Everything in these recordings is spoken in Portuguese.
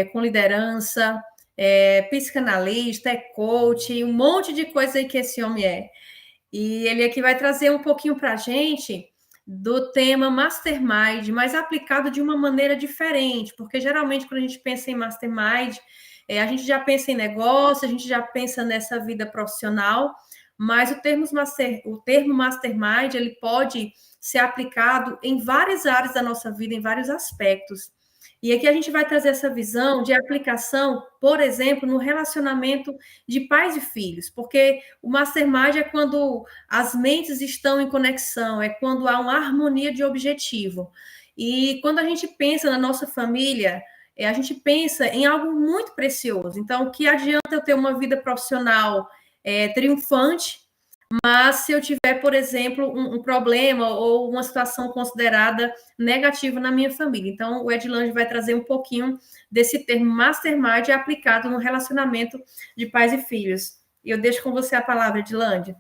com liderança, psicanalista, é coach, um monte de coisa aí que esse homem é. E ele aqui vai trazer um pouquinho para a gente do tema Mastermind, mas aplicado de uma maneira diferente, porque geralmente quando a gente pensa em Mastermind, a gente já pensa em negócio, a gente já pensa nessa vida profissional, mas o termo Mastermind, ele pode ser aplicado em várias áreas da nossa vida, em vários aspectos. E aqui a gente vai trazer essa visão de aplicação, por exemplo, no relacionamento de pais e filhos, porque o mastermind é quando as mentes estão em conexão, é quando há uma harmonia de objetivo. E quando a gente pensa na nossa família, a gente pensa em algo muito precioso. Então, o que adianta eu ter uma vida profissional triunfante, mas se eu tiver, por exemplo, um problema ou uma situação considerada negativa na minha família. Então, o Edlange vai trazer um pouquinho desse termo mastermind aplicado no relacionamento de pais e filhos. E eu deixo com você a palavra, Edlange.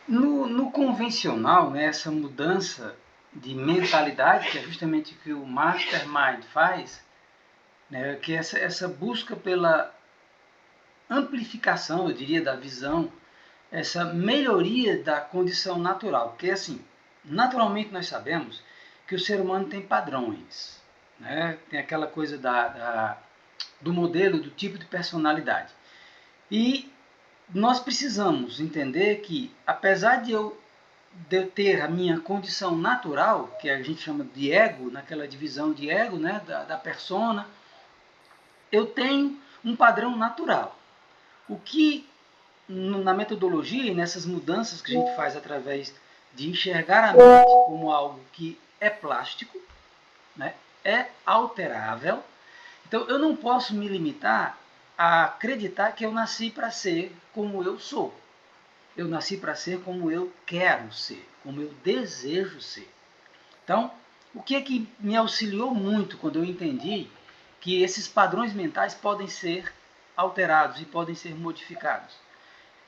No convencional, né, essa mudança de mentalidade, que é justamente o que o Mastermind faz, né, que essa busca pela amplificação, eu diria, da visão, essa melhoria da condição natural. Porque, assim, naturalmente nós sabemos que o ser humano tem padrões, né? Tem aquela coisa do modelo, do tipo de personalidade. E nós precisamos entender que, apesar de eu ter a minha condição natural, que a gente chama de ego, naquela divisão de ego, né, da persona, eu tenho um padrão natural. O que, na metodologia e nessas mudanças que a gente faz através de enxergar a mente como algo que é plástico, né, é alterável, então eu não posso me limitar a acreditar que eu nasci para ser como eu sou. Eu nasci para ser como eu quero ser, como eu desejo ser. Então, o que me auxiliou muito quando eu entendi que esses padrões mentais podem ser alterados e podem ser modificados,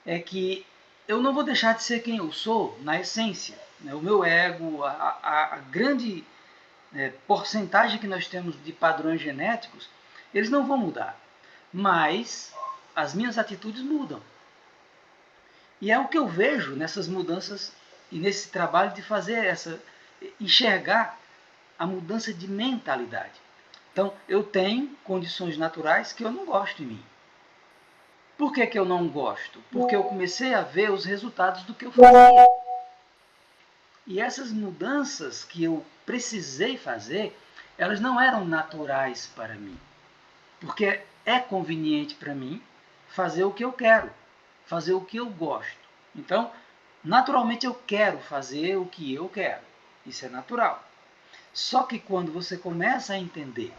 é que eu não vou deixar de ser quem eu sou na essência. Né? O meu ego, a grande porcentagem que nós temos de padrões genéticos, eles não vão mudar. Mas as minhas atitudes mudam. E é o que eu vejo nessas mudanças e nesse trabalho de fazer enxergar a mudança de mentalidade. Então, eu tenho condições naturais que eu não gosto em mim. Por que eu não gosto? Porque eu comecei a ver os resultados do que eu fazia. E essas mudanças que eu precisei fazer, elas não eram naturais para mim. Porque é conveniente para mim fazer o que eu quero, fazer o que eu gosto. Então, naturalmente eu quero fazer o que eu quero. Isso é natural. Só que quando você começa a entender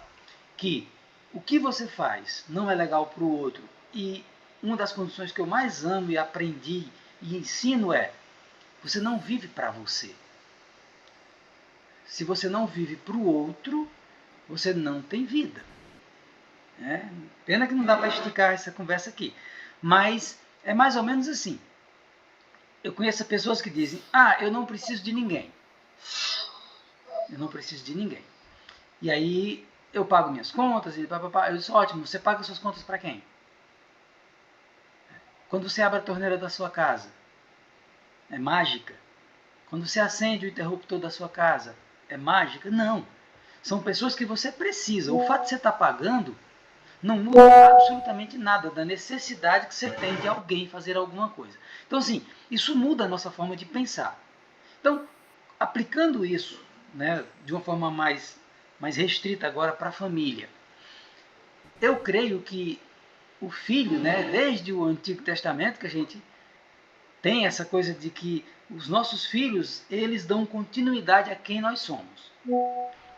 que o que você faz não é legal para o outro, e uma das condições que eu mais amo e aprendi e ensino é: você não vive para você. Se você não vive para o outro, você não tem vida. Pena que não dá para esticar essa conversa aqui. Mas é mais ou menos assim. Eu conheço pessoas que dizem: eu não preciso de ninguém. Eu não preciso de ninguém. E aí eu pago minhas contas e papapá. Eu disse: ótimo, você paga suas contas para quem? Quando você abre a torneira da sua casa, é mágica? Quando você acende o interruptor da sua casa, é mágica? Não. São pessoas que você precisa. O fato de você estar pagando não muda absolutamente nada da necessidade que você tem de alguém fazer alguma coisa. Então, assim, isso muda a nossa forma de pensar. Então, aplicando isso, né, de uma forma mais restrita agora para a família, eu creio que o filho, né, desde o Antigo Testamento, que a gente tem essa coisa de que os nossos filhos, eles dão continuidade a quem nós somos.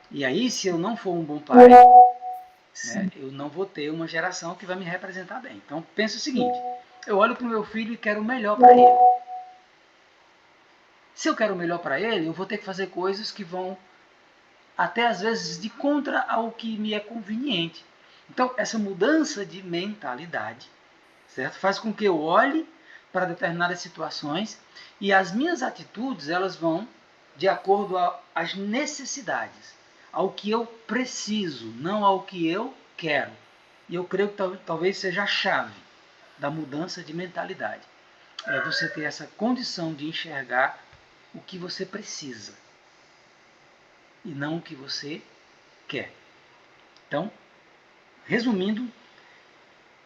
E aí, se eu não for um bom pai, eu não vou ter uma geração que vai me representar bem. Então, pensa o seguinte: eu olho para o meu filho e quero o melhor para ele. Se eu quero o melhor para ele, eu vou ter que fazer coisas que vão até às vezes de contra ao que me é conveniente. Então, essa mudança de mentalidade, certo? Faz com que eu olhe para determinadas situações e as minhas atitudes, elas vão de acordo às necessidades. ao que eu preciso, não ao que eu quero. E eu creio que talvez seja a chave da mudança de mentalidade. É você ter essa condição de enxergar o que você precisa e não o que você quer. Então, resumindo,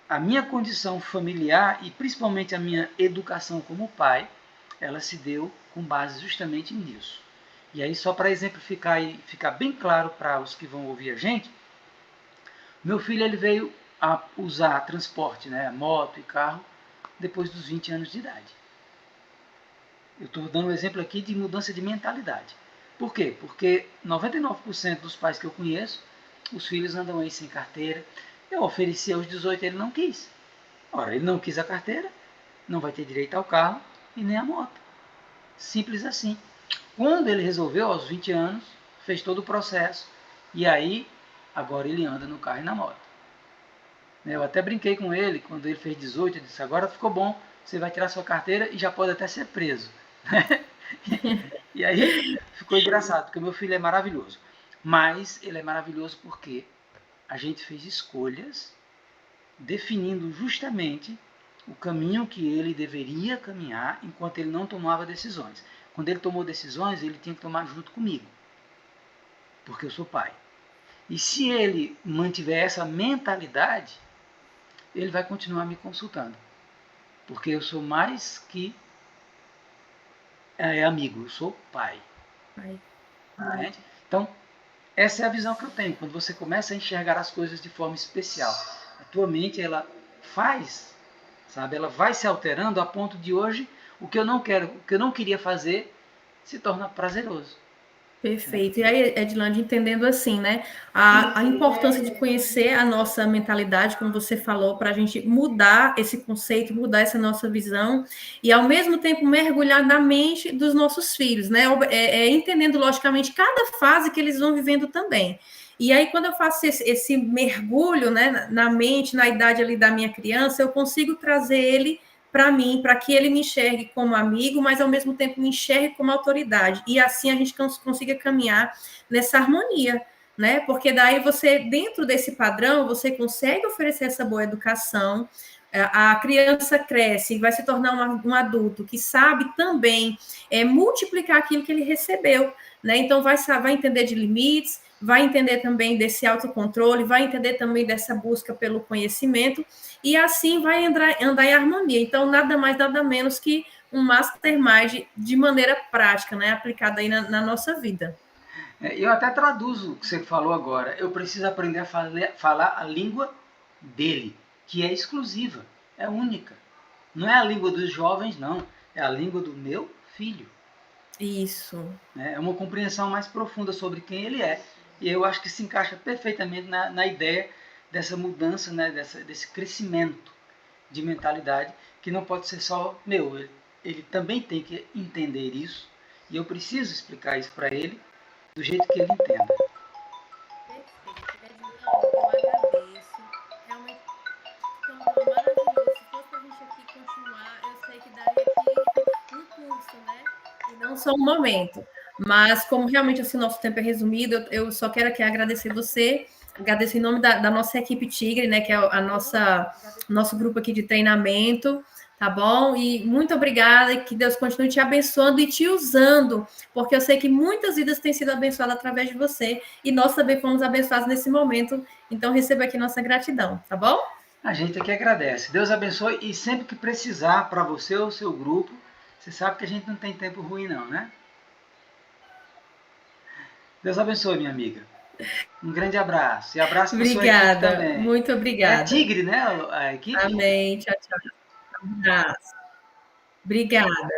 a minha condição familiar e principalmente a minha educação como pai, ela se deu com base justamente nisso. E aí, só para exemplificar e ficar bem claro para os que vão ouvir a gente, meu filho ele veio a usar transporte, né, moto e carro, depois dos 20 anos de idade. Eu estou dando um exemplo aqui de mudança de mentalidade. Por quê? Porque 99% dos pais que eu conheço, os filhos andam aí sem carteira. Eu ofereci aos 18, ele não quis. Ora, ele não quis a carteira, não vai ter direito ao carro e nem à moto. Simples assim. Quando ele resolveu, aos 20 anos, fez todo o processo, e aí, agora ele anda no carro e na moto. Eu até brinquei com ele, quando ele fez 18, eu disse, agora ficou bom, você vai tirar sua carteira e já pode até ser preso. E aí, ficou engraçado, porque o meu filho é maravilhoso. Mas ele é maravilhoso porque a gente fez escolhas definindo justamente o caminho que ele deveria caminhar enquanto ele não tomava decisões. Quando ele tomou decisões, ele tinha que tomar junto comigo, porque eu sou pai. E se ele mantiver essa mentalidade, ele vai continuar me consultando, porque eu sou mais que amigo, eu sou pai. Então, essa é a visão que eu tenho. Quando você começa a enxergar as coisas de forma especial, a tua mente ela faz, sabe? Ela vai se alterando a ponto de hoje o que eu não quero, o que eu não queria fazer, se torna prazeroso. Perfeito. E aí, Edilande, entendendo assim, né, a importância de conhecer a nossa mentalidade, como você falou, para a gente mudar esse conceito, mudar essa nossa visão, e ao mesmo tempo mergulhar na mente dos nossos filhos, né, entendendo logicamente cada fase que eles vão vivendo também. E aí, quando eu faço esse mergulho, né, na mente, na idade ali da minha criança, eu consigo trazer ele para mim, para que ele me enxergue como amigo, mas ao mesmo tempo me enxergue como autoridade. E assim a gente consiga caminhar nessa harmonia, né? Porque daí você, dentro desse padrão, você consegue oferecer essa boa educação, a criança cresce e vai se tornar um adulto que sabe também multiplicar aquilo que ele recebeu, né? Então vai entender de limites, vai entender também desse autocontrole, vai entender também dessa busca pelo conhecimento, e assim vai andar em harmonia. Então, nada mais, nada menos que um mastermind de maneira prática, né? Aplicada aí na nossa vida. Eu até traduzo o que você falou agora. Eu preciso aprender a falar a língua dele, que é exclusiva, é única. Não é a língua dos jovens, não. É a língua do meu filho. Isso. É uma compreensão mais profunda sobre quem ele é. E eu acho que se encaixa perfeitamente na ideia dessa mudança, né, desse crescimento de mentalidade, que não pode ser só meu. Ele também tem que entender isso. E eu preciso explicar isso para ele do jeito que ele entenda. Perfeito, eu agradeço. Realmente foi maravilhoso. Se fosse para a gente aqui continuar, eu sei que daria aqui um curso, né? E não só um momento. Mas como realmente assim, nosso tempo é resumido, eu só quero aqui agradecer você, agradecer em nome da nossa equipe Tigre, né? Que é nosso grupo aqui de treinamento. Tá bom? E muito obrigada, que Deus continue te abençoando e te usando, porque eu sei que muitas vidas têm sido abençoadas através de você, e nós também fomos abençoados nesse momento, então receba aqui nossa gratidão, tá bom? A gente aqui agradece. Deus abençoe, e sempre que precisar para você ou seu grupo, você sabe que a gente não tem tempo ruim não, né? Deus abençoe, minha amiga. Um grande abraço. E abraço para sua equipe também. Muito obrigada. É Tigre, né, a equipe? Amém. Tchau, tchau. Um abraço. Obrigada.